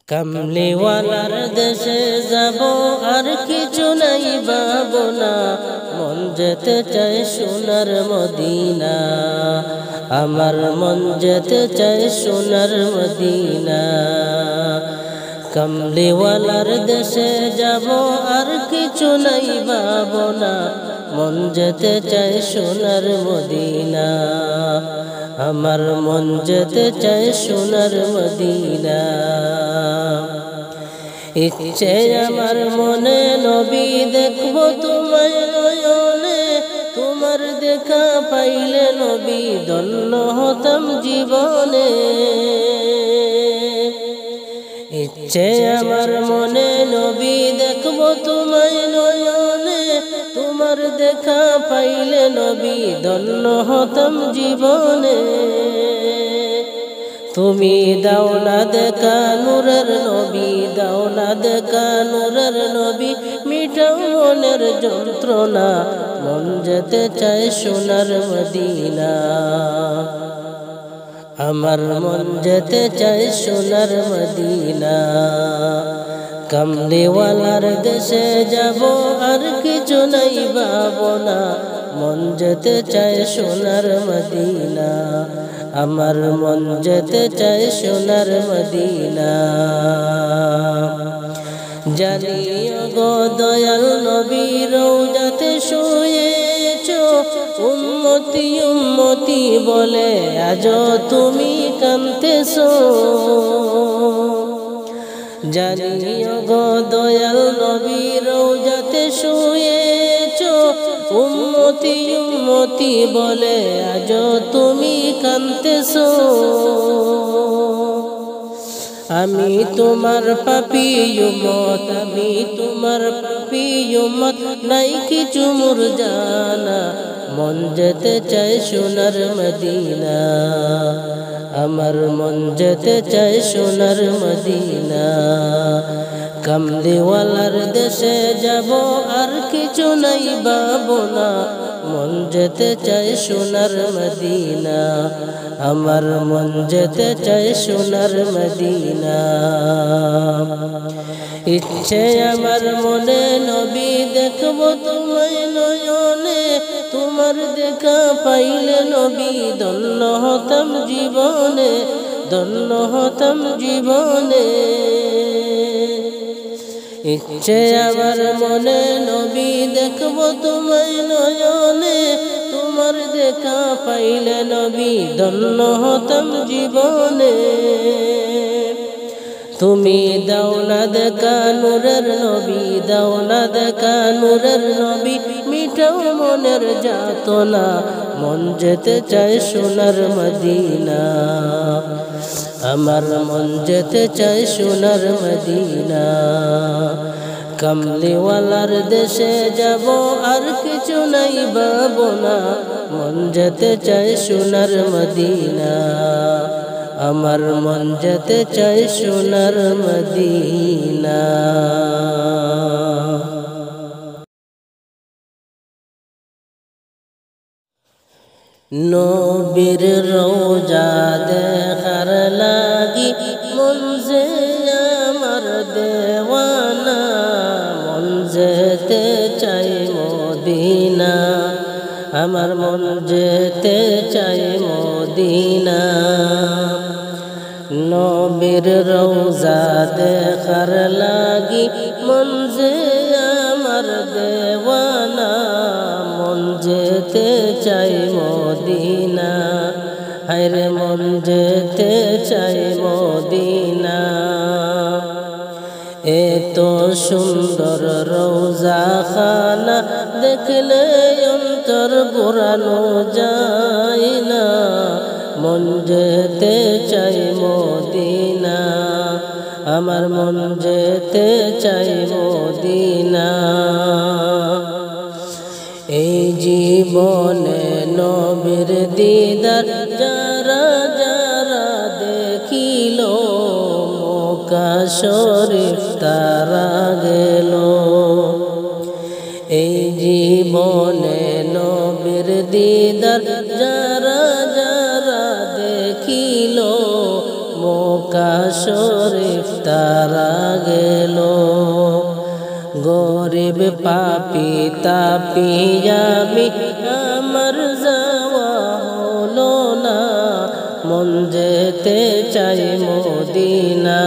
কামলিওয়ালার দেশে যাব আর কিছু নাই ভাবনা, মন যেতে চায় সোনার মদিনা, আমার মন যেতে চায় সোনার মদিনা। কামলিওয়ালার দেশে যাব আর কিছু নাই ভাবনা, মন যেতে চায় সোনার মদিনা, আমার মন যেতে চায় সোনার মদিনা। ইচ্ছে আমার মনে নবী দেখব তোমায় নয়নে, তোমার দেখা পাইলে নবী ধন্য হতাম জীবনে। ইচ্ছে আমার মনে নবী দেখব তোমায় নয়নে, তোমার দেখা পাইলে নবী ধন্য হতাম জীবনে। তুমি দাও না দেখা নূরের নবী, দাও না দেখা নূরের নবী, মিটাও মনের যন্ত্রণা, মন যেতে চায় সোনার মদিনা, আমার মন যেতে চায় সোনার মদিনা। কামলিওয়ালার দেশে যাব আর কিছু নাই ভাবনা, মন যেতে চায় সোনার মদিনা, আমার মন যেতে চায় সোনার মদিনা। জানিও গো দয়াল নবী রওজাতে শুয়েছো, উম্মতি উম্মতি বলে আজ তুমি কাঁদতেছো। জানিও গো দয়াল নবী রওজাতে শুয়েছো, উম্মতি উম্মতি বলে আজ তুমি কাঁদতেছো। আমি তোমার পাপী উম্মত, আমি তোমার পাপী উম্মত, নাই কিছু মোর জানা, মন যেতে চায় সোনার মদিনা, আমার মন যেতে চায় সোনার মদিনা। কামলিওয়ালার দেশে যাব আর কিছু নাই ভাবনা, মন যেতে চায় সোনার মদিনা, আমার মন যেতে চায় সোনার মদিনা। ইচ্ছে আমার মনে নবী দেখব তোমায় নয়নে, তোমার দেখা পাইলে নবী ধন্য হতাম জীবনে, ধন্য হতাম জীবনে। ইচ্ছে আমার মনে নবী দেখব তোমায় নয়নে, তোমার দেখা পাইলে নবী ধন্য হতাম জীবনে। তুমি দাও না দেখা নূরের নবী, দাও না দেখা নূরের নবী, মিটাও মনের যাতনা, মন যেতে চায় সোনার মদিনা, আমার মন যেতে চায় সোনার মদিনা। কামলিওয়ালার দেশে যাব আর কিছু নাই ভাবনা, মন যেতে চায় সোনার মদিনা, আমার মন যেতে চায় সোনার মদিনা। নবীর রওজা দেখার লাগি মন যে আমার দেওয়ানা, মন যেতে চাই মদিনা, আমার মন যেতে চাই মদিনা। নবীর রওজা দেখার লাগি মন যে আমার দেওয়ানা, মন যেতে চাই মদিনা, হায়রে মন যেতে চাই মদিনা। এত সুন্দর রওজা খানা দেখলে অন্তর ঘোরানো যায় না, মন যেতে চাই মদিনা, আমার মন যেতে চাই মদিনা। এই জীবনে নবীর দিদার যারা যারা দেখিল, মক্কা শরীফ তারা গেল। এই জীবনে নবীর দিদার যারা যারা দেখিল, মক্কা শরীফ তারা গেল গরিব পাপি তাপি আমি আমার যাওয়া হলো না মন যেতে চাই মদিনা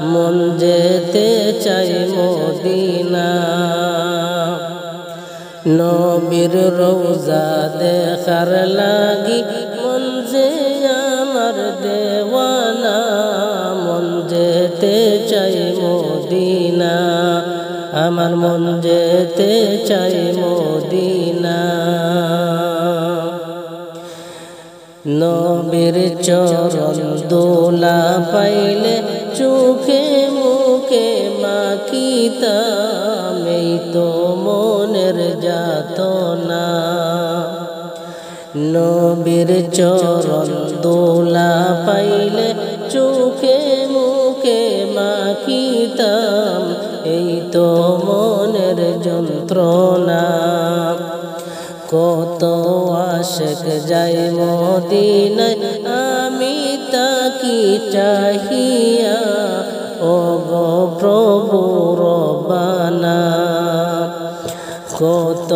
মন যেতে চাই মদিনা নবীর রওজা দেখার লাগি মন যে আমার দেওয়ানা মন যেতে চাই মদিনা আমার মন যেতে চাই মদিনা নবীর চরণ দোলা পাইলে চোখে মুখে মাখিতাম এই তো মনের যাতনা নবীর চরণ দোলা পাইলে চোখে মুখে মাখিতাম এই তো মনের যন্ত্রণা কত আশিক যায় মদিনায় আমি তাকি চাহিয়া ও গো প্রভু রব্বানা কত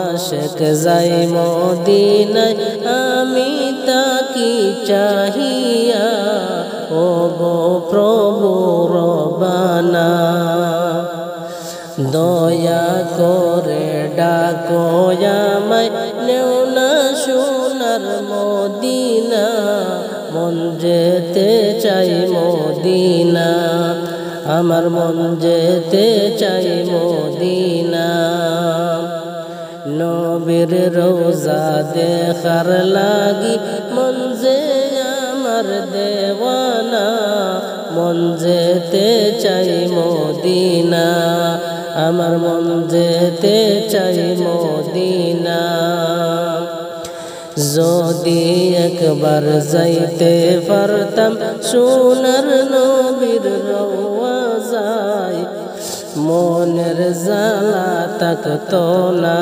আশিক যায় মদিনায় আমি তাকি চাহিয়া ও গো প্রভু রব্বানা দয়া করে ডাকো আমায় নেও না সোনার মদিনা মন যেতে চাই মদিনা আমার মন যেতে চাই মদিনা নবীর রওজা দেখার লাগি মন যে আমার দেওয়ানা মন যেতে চাই মদিনা আমার মন যেতে চাই মদিনা যদি একবার যাইতে পারতাম সোনার নবীর রওজায় মনের জ্বালা থাকতো না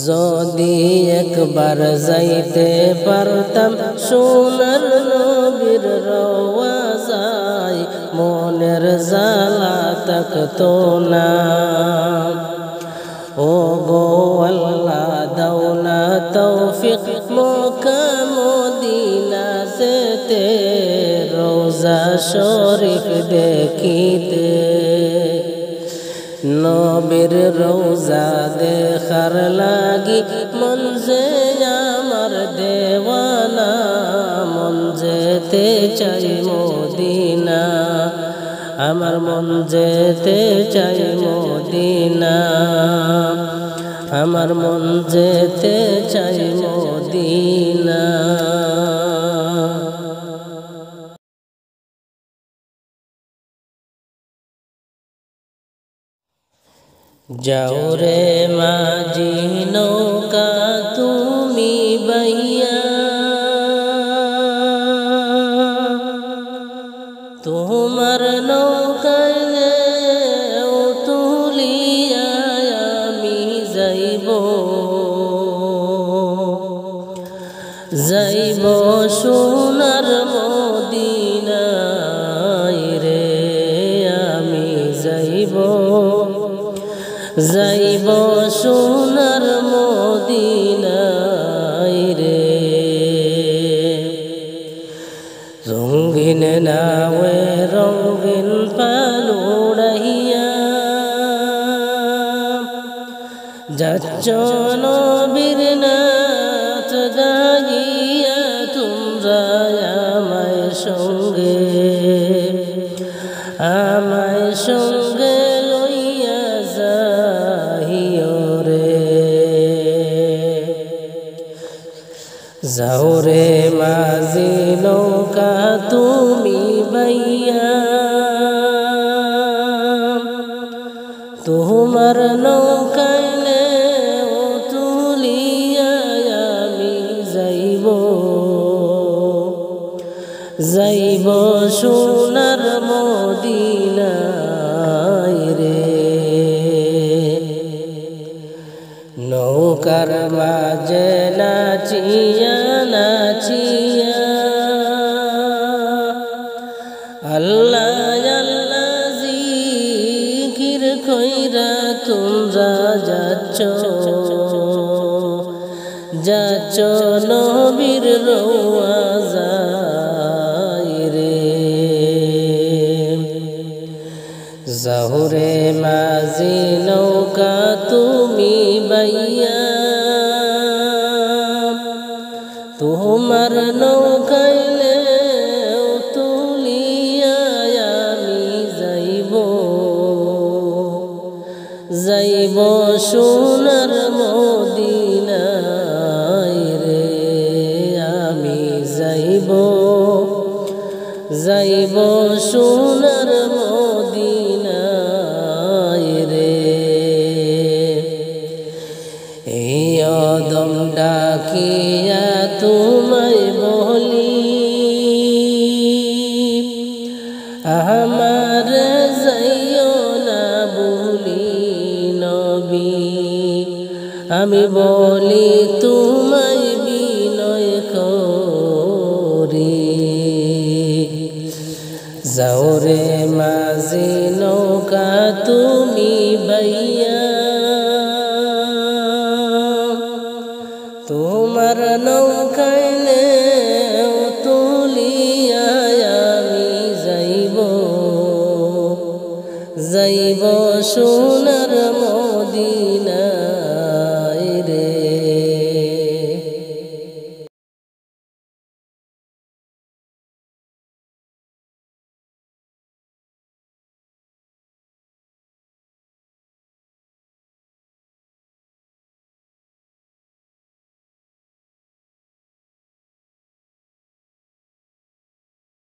যদি একবার যাইতে পারতাম সোনার নবীর রওজায় মনের জ্বালা থাকতো না ও গো আল্লাহ দাও না তৌফিক মক্কা মদিনা যেতে রওজা শরীফ দেখিতে নবীর রওজা দেখার লাগি মন যে আমার দেওয়ানা মন যেতে চাই মদিনা আমার মন যেতে চাই মদিনা আমার মন যেতে চাই মদিনা যাও রে মাঝি নৌকা তুমি বাইয়া তোমার নৌকায় তুলিয়া আমি যাইব যাইব সোনার মদিনায় রে আমি যাইব যাইব সোনার মদিনায় রে রঙিন নাওয়ে রঙিন পালুড়াইয়া যাচ্ছ নবীর নাচ গাইয়া তোমরা আমায় সঙ্গে লইয়া যাইও রে যাও রে মাঝি নৌকা তুমি বাইয়া তোমার নৌকায় তুলিয়া আমি যাইব যাইব সোনার মদিনায় রে নৌকার মাঝে নাচিয়া নাচিয়া আল্লাহ আল্লাহ জিকির কইরা তোমরা যাচ্ছ নবীর রওয়াজায় রে। জহুরে মাঝি নৌকা তুমি বাইয়া, তোমার নৌকাইলে তুলিয়া আমি যাইব সোনার মদিনায় রে। আমি যাইব সোনার মদিনায় রে। এই অদম ডাকিয়া তোমায় বলি, আমার যাইও না বলি নবী। আমি বলি তোমায় বিনয় করি, যাও রে মাঝি নৌকা তুমি বাইয়া, তোমার নৌকাইলে তুলিয়া আমি যাইব